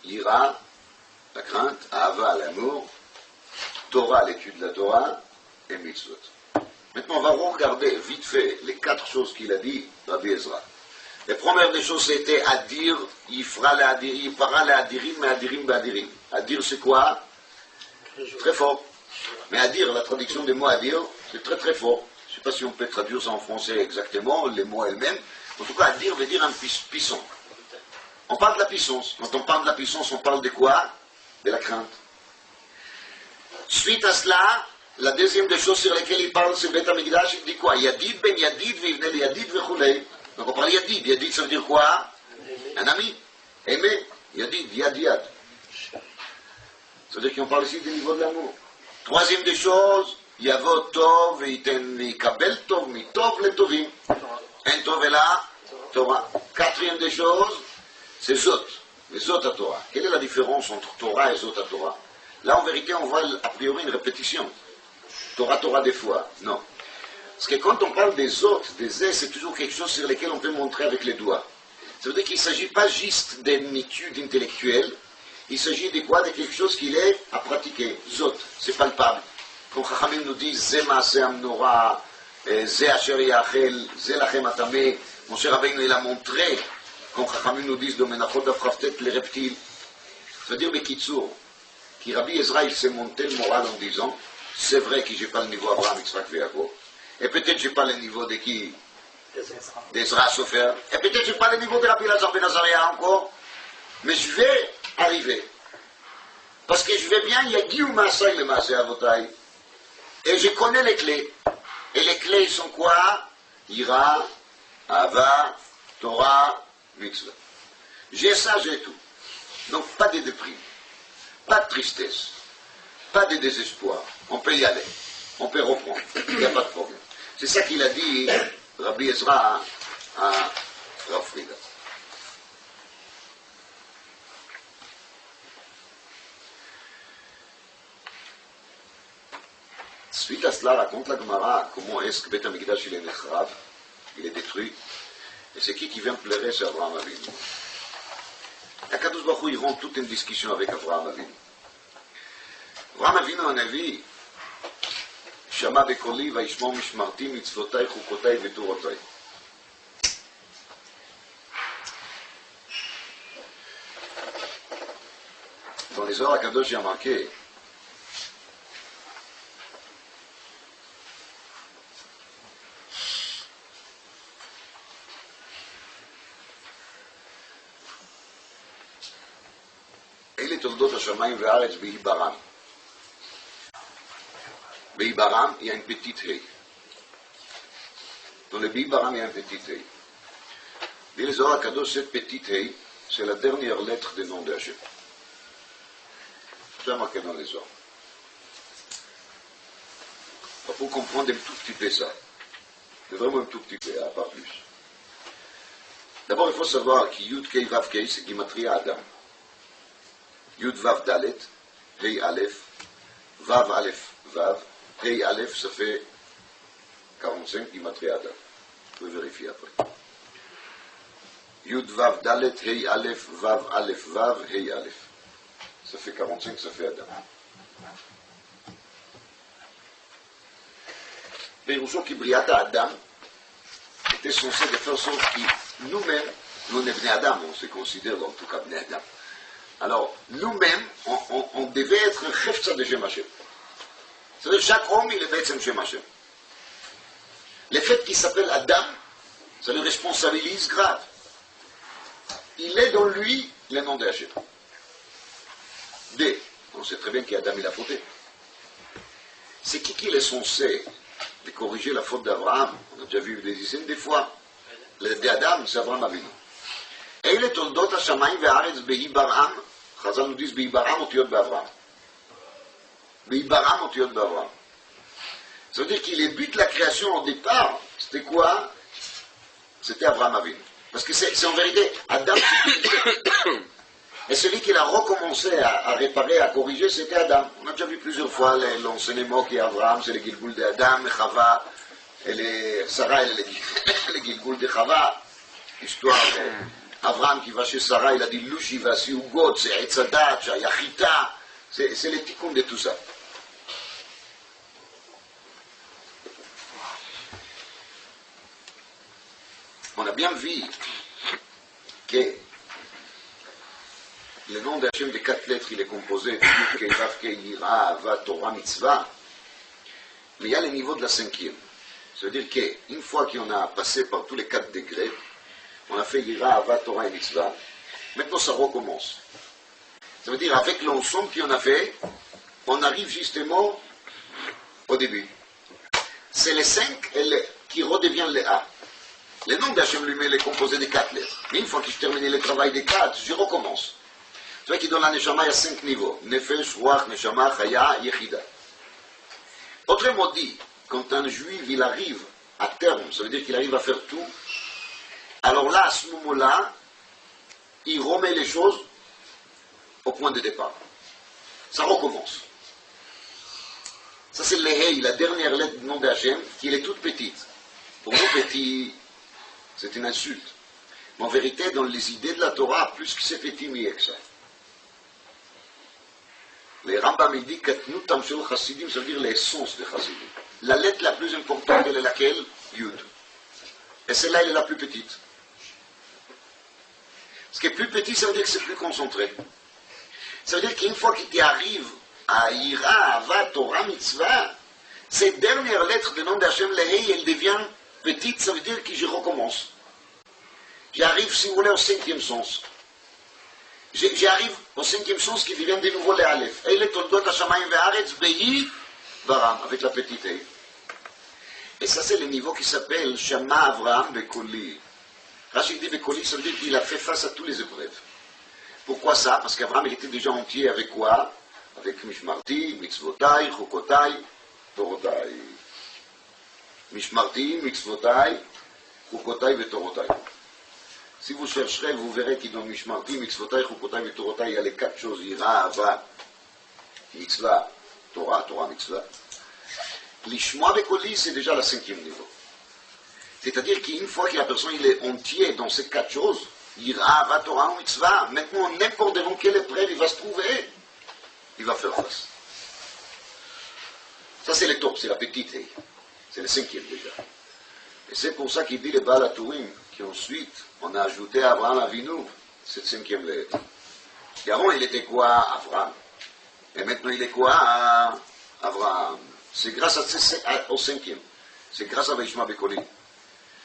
L'ira, la crainte, Ahava, l'amour, Torah, l'étude de la Torah, et Mitzvot. Maintenant, on va regarder vite fait les 4 choses qu'il a dit, Rabbi Ezra. La première des choses, c'était à dire, il fera la adirim, il fera la adirim, mais adirim, badirim. À dire, c'est quoi? Très fort. Mais à dire, la traduction des mots à dire, c'est très très fort. Je ne sais pas si on peut traduire ça en français exactement, les mots elles-mêmes. En tout cas, à dire veut dire un puissant. On parle de la puissance. Quand on parle de la puissance, on parle de quoi? De la crainte. Suite à cela, la deuxième des choses sur lesquelles il parle, c'est Beth Amikdash, il dit quoi? Yadid ben Yadid, vivnel Yadid vechulei. Donc on parle Yadid. Yadid, ça veut dire quoi? Un ami. Aimer. Yadid, Yad Yad. Ça veut dire qu'on parle ici du niveau de l'amour. Troisième des choses, Yavo Tov, Kabel Tov, Mitov le Tovim. Un Tov est là, Torah. Quatrième des choses, c'est Zot. Les Zot à Torah. Quelle est la différence entre Torah et Zot à Torah? Là, en vérité, on voit a priori une répétition. Torah, Torah des fois. Non. Parce que quand on parle des autres, des ailes, c'est toujours quelque chose sur lequel on peut montrer avec les doigts. Ça veut dire qu'il ne s'agit pas juste d'une étude intellectuelle, il s'agit de quoi? De quelque chose qu'il est à pratiquer. Zot, c'est palpable. Quand Chachamim nous dit Zé Maaseh Amnora, Zé Asher Yachel, Zé Lachem Atameh, Moshe Rabbeinu il a montré, quand Chachamim nous dit de Menachot Afraftet les reptiles. Ça veut dire Bekitsour, qui Rabbi Ezra il s'est monté le moral en disant c'est vrai que je n'ai pas le niveau Abraham, Yitzhak et Yaakov. Et peut-être je n'ai pas le niveau de qui? D'Ezra Sofer. Et peut-être je n'ai pas le niveau de Rabbi Lazar ben Azaria encore. Mais je vais arriver. Parce que je vais bien, il y a Guillou Maasai le Maasai Avotai. Et je connais les clés. Et les clés sont quoi? Ira, Ava, Torah, Mitzvah. J'ai ça, j'ai tout. Donc pas de déprime, pas de tristesse, pas de désespoir. On peut y aller. On peut reprendre. Il n'y a pas de problème. C'est ça qu'il a dit Rabbi Ezra à Rav Frida. Suite à cela, raconte la Gemara comment est-ce que Beth Amikdash il est nechrav, il est détruit. Et c'est qui vient pleurer sur Abraham Avinu? Akadosh Baruch Hu, il rend toute une discussion avec Abraham Avinu. Abraham Avinu, un avis, Shama bekoli vaishmor mishmarti mitzvotai chukotai veturotai. les Zohar Akadosh, il y a marqué אלה תולדות השמיים והארץ בהיברם. בהיברם, il y a une petite haie. Dans le בהיברם, il y a une petite haie. Dit les Zohar Akadosh, cette petite haie, c'est la dernière lettre des noms de Hachem. C'est marqué dans les Zohar. Pour comprendre un tout petit peu ça. C'est vraiment un tout petit peu, pas plus. D'abord, il faut savoir que Yud Kei Vav Kei, c'est Gimatria Adam. Yud Vav Dalet, Hei Aleph, Vav Aleph Vav, Hei Aleph, ça fait 45 Gimatria Adam. Vous pouvez vérifier après. Yud Vav Dalet, Hei Aleph, Vav Aleph Vav, Hei Aleph. Ça fait 45, ça fait Adam. Péroucho qui Briata Adam était censé de faire sorte que nous-mêmes, nous n'est Bnei Adam, on se considère en tout cas Bnei Adam. Alors, nous-mêmes, on devait être un Chefza de Shem Hashem. C'est-à-dire, chaque homme, il est Betzem Shem Hashem. Le fait qu'il s'appelle Adam, ça le responsabilise grave. Il est dans lui le nom de Hashem. D. On sait très bien qu'Adam, il a fauté. C'est qui est censé de corriger la faute d'Abraham? On a déjà vu des dizaines de fois. Le d'Adam, c'est Abraham Avinu. Et il est toldot Hashamayim ve'aretz behibaram. Chazal nous dit behibaram otiyot be'Avraham. Behibaram otiyot be'Avraham. Ça veut dire que le but de la création au départ, c'était quoi? C'était Abraham Avinu. Parce que c'est en vérité Adam. Et celui qui l'a recommencé à réparer, à corriger, c'était Adam. On a déjà vu plusieurs fois l'enseignement qui est Abraham, c'est le Gilgul d'Adam, et Chava, et Sarah, elle est le Gilgul de Chava. Histoire d'Abraham qui va chez Sarah, il a dit Louchi, Vassi, Ugot, c'est Etzadat, Yachita, c'est le tikkun de tout ça. On a bien vu que le nom d'Hachem de 4 lettres, il est composé de Yud Kei Vav Kei Yira, Ava, Torah, Mitzvah. Mais il y a le niveau de la 5e. Ça veut dire qu'une fois qu'on a passé par tous les 4 degrés, on a fait Yira, Ava, Torah et Mitzvah, maintenant ça recommence. Ça veut dire avec l'ensemble qu'on a fait, on arrive justement au début. C'est les 5 qui redevient les A. Le nom d'Hachem lui-même est composé de 4 lettres. Mais une fois que je termine le travail des 4, je recommence. Tu vois que dans la Neshama, il y a 5 niveaux. Nefesh, Ruach, Neshama, Chaya, Yechida. Autrement dit, quand un juif, il arrive à terme, ça veut dire qu'il arrive à faire tout, alors là, à ce moment-là, il remet les choses au point de départ. Ça recommence. Ça, c'est l'Ehei, la dernière lettre du nom d'Hachem, qui est toute petite. Pour nous, petit, c'est une insulte. Mais en vérité, dans les idées de la Torah, plus que c'est petit, mieux que ça. Les Rambam, il dit Katnut Tamshel Chassidim, ça veut dire l'essence de Chassidim. La lettre la plus importante, elle est laquelle? Yud. Et celle-là, elle est la plus petite. Ce qui est plus petit, ça veut dire que c'est plus concentré. Ça veut dire qu'une fois qu'il arrive à Ira, Ava, Torah, Mitzvah, cette dernière lettre du nom d'Hachem, l'Ehei, elle devient petite, ça veut dire que je recommence. J'arrive, si vous voulez, au 5e sens. J'arrive au 5e sens qui devient de nouveau les Aleph. Et les Toldot Hashamayim ve'aretz behi baram, avec la petite Hei. Et ça, c'est le niveau qui s'appelle Shama Avraham Bekoli. Rachid dit Bekoli, ça veut dire qu'il a fait face à tous les épreuves. Pourquoi ça? Parce qu'Avraham, il était déjà entier avec quoi? Avec Mishmarti, Mitzvotai, Chukotai, Torotai. Mishmarti, Mitzvotai, Chukotai et Torotai. Si vous chercherez, vous verrez qu'il dans Mishmarti, Mitzvotai, Chukotai et Torotai, il y a les 4 choses, Ira, Ava, Mitzvah, Torah, Torah, Mitzvah. L'Ishma Bekoli, c'est déjà le 5e niveau. C'est-à-dire qu'une fois que la personne il est entier dans ces 4 choses, Ira, Ava, Torah, Mitzvah, maintenant, n'importe devant quelle épreuve il va se trouver, il va faire face. Ça, c'est le top, c'est la petite Hei. C'est le 5e déjà. Et c'est pour ça qu'il dit le Baal HaTurim, qu'ensuite, on a ajouté à Abraham Avinu cette 5e lettre. Et avant, il était quoi, Abraham? Et maintenant, il est quoi, Abraham? C'est grâce au cinquième. C'est grâce à Vaishma Bekoli.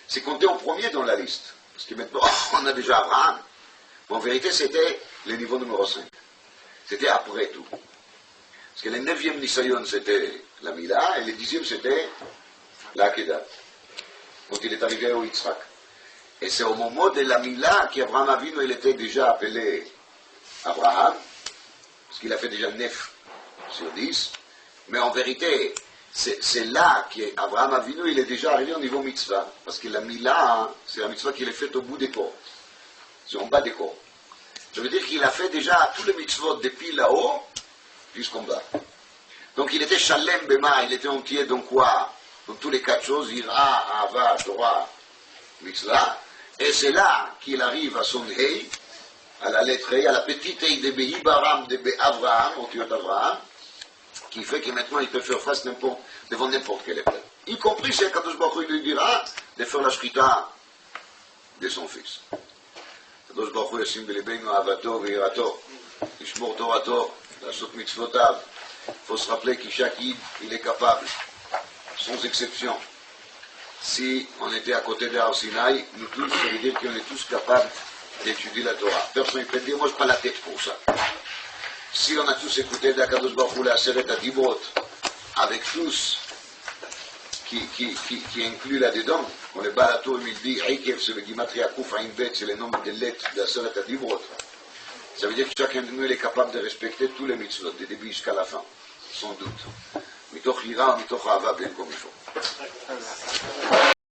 C'est compté en premier dans la liste. Parce que maintenant, on a déjà Abraham. Mais en vérité, c'était le niveau numéro 5. C'était après tout. Parce que le 9e Nisayon, c'était la Mila, et le 10e, c'était la Akeda. Quand il est arrivé au Yitzhak. Et c'est au moment de la Mila qu'Abraham Avinu, il était déjà appelé Abraham, parce qu'il a fait déjà 9 sur 10. Mais en vérité, c'est là qu'Abraham Avinu, il est déjà arrivé au niveau mitzvah. Parce que la Mila, c'est la mitzvah qu'il est faite au bout des corps. C'est en bas des corps. Ça veut dire qu'il a fait déjà tous les mitzvot depuis là-haut jusqu'en bas. Donc il était Shalem Bema, il était entier dans quoi? Dans tous les 4 choses, Ira, Ava, Torah, Mitzvah. Et c'est là qu'il arrive à son Hei, à la lettre Hei, à la petite Hei de Behibaram, de Abraham, au Tuyot Abraham, qui fait que maintenant il peut faire face devant n'importe quelle épreuve. Y compris si Kadosh Baruch Hu lui dira de faire la shrita de son fils. Kadosh Baruch Hu yasim belebeinu avato ve'irato, yishmor torato, לעשות מצוותיו. Il faut se rappeler que chaque Yid, il est capable, sans exception. Si on était à côté de Har Sinaï, nous tous, ça veut dire qu'on est tous capables d'étudier la Torah. Personne ne peut dire, moi je n'ai pas la tête pour ça. Si on a tous écouté d'Akadosh Baruch Hu la Aseret HaDibrot, avec tous qui inclut là-dedans, on les balato, il dit, Aikev, c'est le Gimatria Kuf Ain Bet, c'est le nombre de lettres d'Aseret HaDibrot. Ça veut dire que chacun de nous est capable de respecter tous les mitzvot, du début jusqu'à la fin, sans doute. Mitoch ira, mitoch ahava, bien comme il faut.